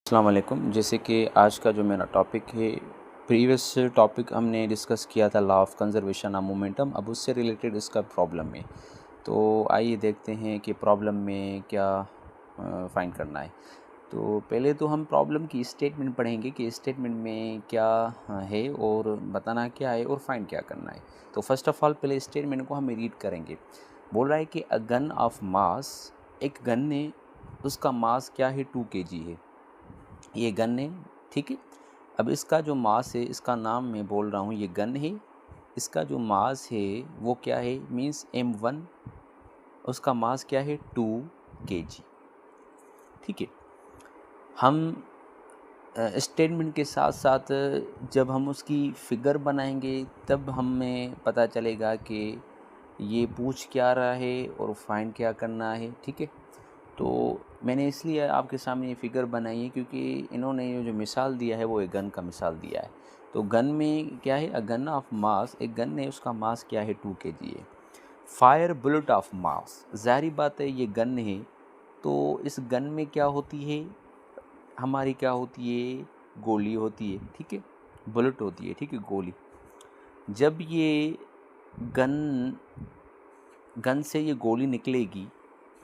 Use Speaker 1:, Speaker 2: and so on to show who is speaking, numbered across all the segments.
Speaker 1: अस्सलाम वालेकुम। जैसे कि आज का जो मेरा टॉपिक है, प्रीवियस टॉपिक हमने डिस्कस किया था law of conservation of momentum. अब उससे रिलेटेड इसका प्रॉब्लम है, तो आइए देखते हैं कि प्रॉब्लम में क्या फाइंड करना है। तो पहले तो हम प्रॉब्लम की स्टेटमेंट पढ़ेंगे कि स्टेटमेंट में क्या है और बताना क्या है और फाइंड क्या करना है। तो फर्स्ट ऑफ ऑल पहले स्टेटमेंट को हम रीड करेंगे। बोल रहा है कि अ गन ऑफ मास, एक गन है, उसका मास क्या है, 2 kg है। ये गन है, ठीक है। अब इसका जो मास है, इसका नाम मैं बोल रहा हूँ, ये गन है। इसका जो मास है वो क्या है, मीन्स M1। उसका मास क्या है, 2 kg, ठीक है। हम स्टेटमेंट के साथ साथ जब हम उसकी फिगर बनाएंगे तब हमें पता चलेगा कि ये पूछ क्या रहा है और फाइंड क्या करना है, ठीक है। तो मैंने इसलिए आपके सामने ये फ़िगर बनाई है क्योंकि इन्होंने ये जो मिसाल दिया है वो एक गन का मिसाल दिया है। तो गन में क्या है, अ गन ऑफ मास, एक गन है, उसका मास क्या है, 2 kg है। फायर बुलेट ऑफ मास, ज़ाहिर बात है ये गन है, तो इस गन में क्या होती है, हमारी क्या होती है, गोली होती है, ठीक है। बुलेट होती है, ठीक है, गोली। जब ये गन गन से ये गोली निकलेगी,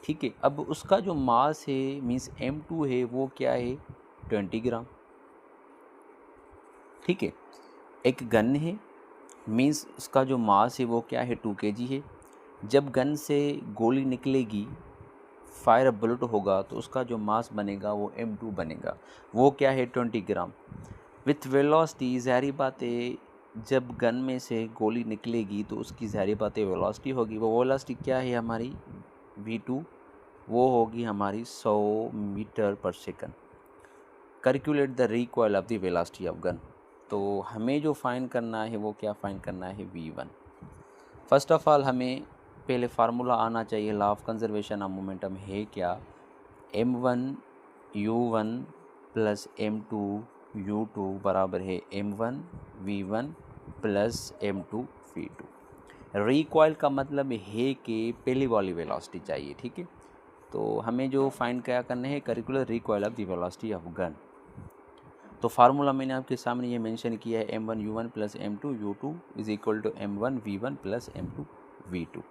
Speaker 1: ठीक है। अब उसका जो मास है, मीन्स M2 है, वो क्या है, 20 ग्राम, ठीक है। एक गन है, मीन्स उसका जो मास है वो क्या है, 2 kg है। जब गन से गोली निकलेगी, फायर बुलेट होगा, तो उसका जो मास बनेगा वो M2 बनेगा, वो क्या है, 20 ग्राम। विथ वेलोसिटी, ज़ाहिर बात है जब गन में से गोली निकलेगी तो उसकी ज़ाहिर बात है वेलोसिटी होगी। वो वेलोसिटी क्या है हमारी, V2, वो होगी हमारी 100 मीटर पर second. Calculate the recoil of the velocity of gun. तो हमें जो फाइंड करना है वो क्या फाइंड करना है, V1। फर्स्ट ऑफ ऑल हमें पहले फार्मूला आना चाहिए, law of conservation of momentum है क्या, M1 U1 plus M2 U2 बराबर है M1 V1 plus M2 V2। Recoil का मतलब है कि पहली वाली वेलोसिटी चाहिए, ठीक है। तो हमें जो फाइंड क्या करना है, calculate recoil of the velocity of gun. तो फार्मूला मैंने आपके सामने ये मेंशन किया है, M1 U1 plus M2 U2 is equal to M1 V1 plus M2 V2।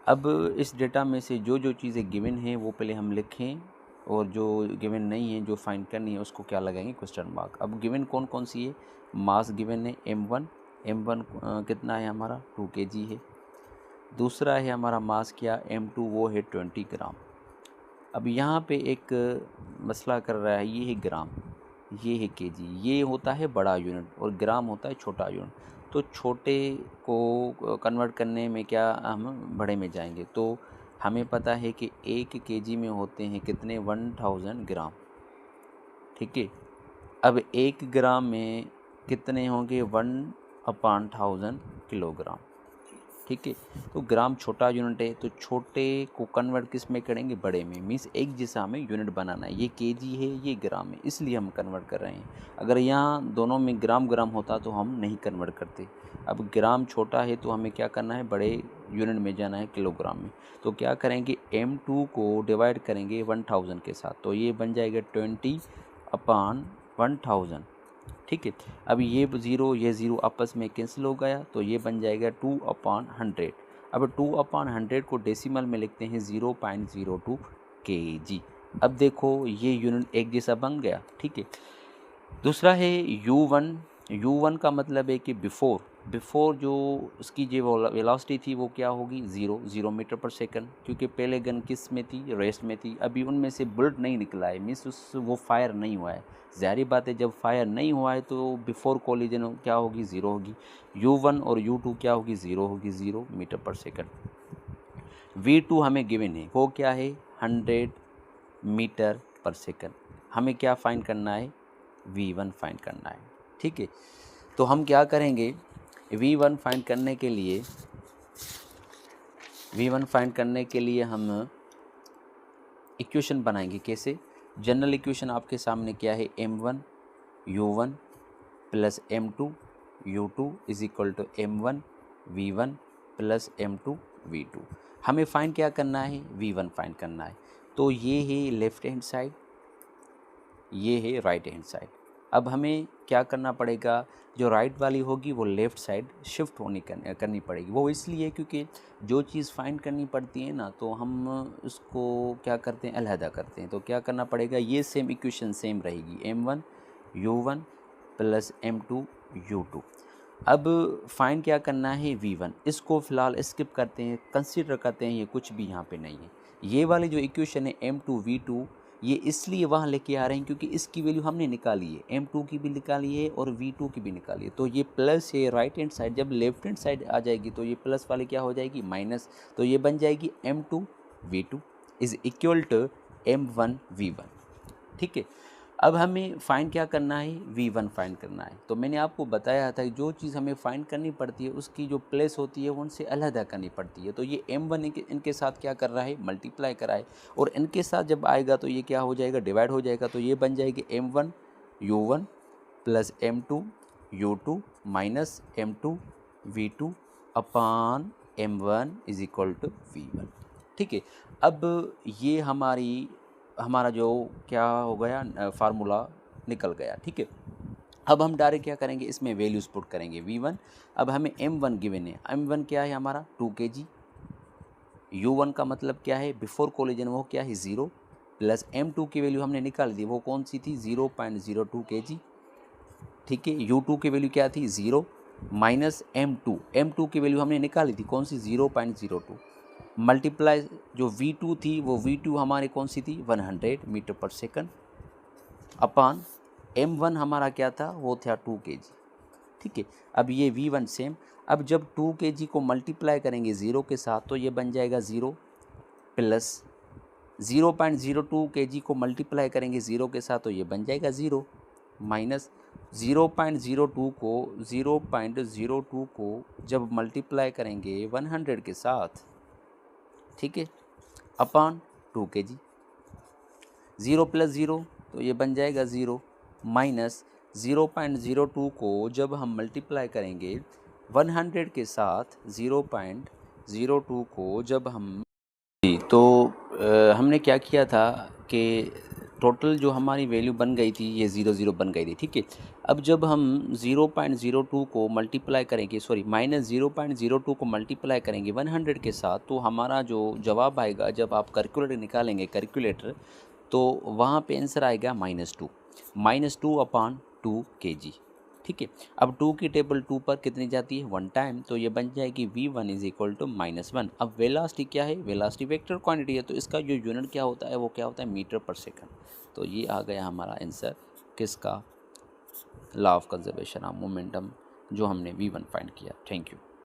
Speaker 1: अब इस डेटा में से जो जो चीज़ें गिवन हैं वो पहले हम लिखें, और जो गिवन नहीं है, जो फाइंड करनी है, उसको क्या लगाएंगे, क्वेश्चन मार्क। अब गिवन कौन कौन सी है, मास गिवन है M1 कितना है हमारा, 2 kg है। दूसरा है हमारा मास क्या, M2 वो है 20 ग्राम। अब यहाँ पे एक मसला कर रहा है, ये है ग्राम, ये है केजी, ये होता है बड़ा यूनिट और ग्राम होता है छोटा यूनिट। तो छोटे को कन्वर्ट करने में क्या हम बड़े में जाएंगे, तो हमें पता है कि 1 केजी में होते हैं कितने, 1000 ग्राम, ठीक है। अब 1 ग्राम में कितने होंगे, 1/1000 किलोग्राम, ठीक है। तो ग्राम छोटा यूनिट है, तो छोटे को कन्वर्ट किस में करेंगे, बड़े में। मीन्स एक जैसा हमें यूनिट बनाना है, ये केजी है, ये ग्राम है, इसलिए हम कन्वर्ट कर रहे हैं। अगर यहाँ दोनों में ग्राम ग्राम होता तो हम नहीं कन्वर्ट करते। अब ग्राम छोटा है तो हमें क्या करना है, बड़े यूनिट में जाना है, किलोग्राम में। तो क्या करेंगे, M2 को डिवाइड करेंगे 1000 के साथ, तो ये बन जाएगा 20/1000, ठीक है। अब ये ज़ीरो आपस में कैंसिल हो गया, तो ये बन जाएगा 2/100। अब 2/100 को डेसिमल में लिखते हैं 0.02 kg। अब देखो ये यूनिट एक जैसा बन गया, ठीक है। दूसरा है U1 का मतलब है कि बिफोर जो उसकी जो वेलोसिटी थी वो क्या होगी, 0 मीटर पर सेकंड, क्योंकि पहले गन किस में थी, रेस्ट में थी। अभी उनमें से बुलेट नहीं निकला है, मीन्स वो फायर नहीं हुआ है। ज़ाहिर बात है जब फायर नहीं हुआ है तो बिफोर कोलिजन क्या होगी, 0 होगी। U1 और U2 क्या होगी, 0 होगी, 0 मीटर पर सेकंड। V2 हमें गिवन है, वो क्या है, 100 मीटर पर सेकंड। हमें क्या फाइंड करना है, V1 फाइंड करना है, ठीक है। तो हम क्या करेंगे, V1 फाइंड करने के लिए हम इक्वेशन बनाएंगे। कैसे, जनरल इक्वेशन आपके सामने क्या है, M1 U1 plus M2 U2 is equal to M1 V1 plus M2 V2। हमें फाइंड क्या करना है, V1 फाइंड करना है। तो ये है लेफ्ट हैंड साइड, ये है राइट हैंड साइड। अब हमें क्या करना पड़ेगा, जो राइट वाली होगी वो लेफ़्ट साइड शिफ्ट करनी पड़ेगी। वो इसलिए क्योंकि जो चीज़ फाइंड करनी पड़ती है ना, तो हम उसको क्या करते हैं, अलहदा करते हैं। तो क्या करना पड़ेगा, ये सेम इक्वेशन सेम रहेगी, m1 u1 plus m2 u2। अब फाइंड क्या करना है, v1। इसको फ़िलहाल स्किप करते हैं, कंसीडर करते हैं ये कुछ भी यहाँ पे नहीं है। ये वाली जो इक्वेशन है m2 v2, ये इसलिए वहाँ लेके आ रहे हैं क्योंकि इसकी वैल्यू हमने निकाली है, m2 की भी निकाली है और v2 की भी निकाली है। तो ये प्लस है राइट हैंड साइड, जब लेफ्ट हैंड साइड आ जाएगी तो ये प्लस वाली क्या हो जाएगी, माइनस। तो ये बन जाएगी m2 v2 is equal to m1 v1। ठीक है। अब हमें फाइंड क्या करना है, v1 फाइंड करना है। तो मैंने आपको बताया था कि जो चीज़ हमें फाइंड करनी पड़ती है उसकी जो प्लेस होती है वो उनसे अलहदा करनी पड़ती है। तो ये m1 इनके साथ क्या कर रहा है, मल्टीप्लाई करा है, और इनके साथ जब आएगा तो ये क्या हो जाएगा, डिवाइड हो जाएगा। तो ये बन जाएगी m1 u1 plus m2 u2 minus m2 v2 upon m1 is equal to v1। ठीक है। अब ये हमारा जो क्या हो गया, फार्मूला निकल गया। ठीक है। अब हम डायरेक्ट क्या करेंगे, इसमें वैल्यूज़ पुट करेंगे v1। अब हमें m1 गिवन है, m1 क्या है हमारा 2 kg, u1 का मतलब क्या है, बिफोर कोलिजन वो क्या है 0, प्लस m2 की वैल्यू हमने निकाल दी, वो कौन सी थी 0.02 kg। ठीक है। u2 की वैल्यू क्या थी 0, माइनस m2 की वैल्यू हमने निकाली थी कौन सी 0.02, मल्टीप्लाई जो v2 थी वो v2 हमारे कौन सी थी 100 मीटर पर सेकंड, अपान m1 हमारा क्या था, वो था 2 kg। ठीक है। अब ये v1 सेम। अब जब 2 kg को मल्टीप्लाई करेंगे 0 के साथ तो ये बन जाएगा 0, प्लस 0.02 kg को मल्टीप्लाई करेंगे 0 के साथ तो ये बन जाएगा 0, माइनस 0.02 को जब मल्टीप्लाई करेंगे 100 के साथ, ठीक है, अपान 2 kg, 0 प्लस 0 तो ये बन जाएगा 0, माइनस 0.02 को जब हम मल्टीप्लाई करेंगे 100 के साथ 0.02 को जब हम जी, तो हमने क्या किया था कि टोटल जो हमारी वैल्यू बन गई थी ये 0 बन गई थी। ठीक है। अब जब हम 0.02 को मल्टीप्लाई करेंगे, सॉरी माइनस 0.02 को मल्टीप्लाई करेंगे 100 के साथ, तो हमारा जो जवाब आएगा जब आप कैलकुलेटर निकालेंगे, कैलकुलेटर, तो वहाँ पे आंसर आएगा -2 अपान 2 kg। ठीक है। अब 2 की टेबल 2 पर कितनी जाती है 1 टाइम, तो ये बन जाएगी v1 इज इक्वल टू -1। अब वेलोसिटी क्या है, वेलोसिटी वेक्टर क्वांटिटी है, तो इसका जो यूनिट क्या होता है वो क्या होता है, मीटर पर सेकंड। तो ये आ गया हमारा आंसर किसका, law of conservation of momentum, जो हमने v1 फाइंड किया। Thank you.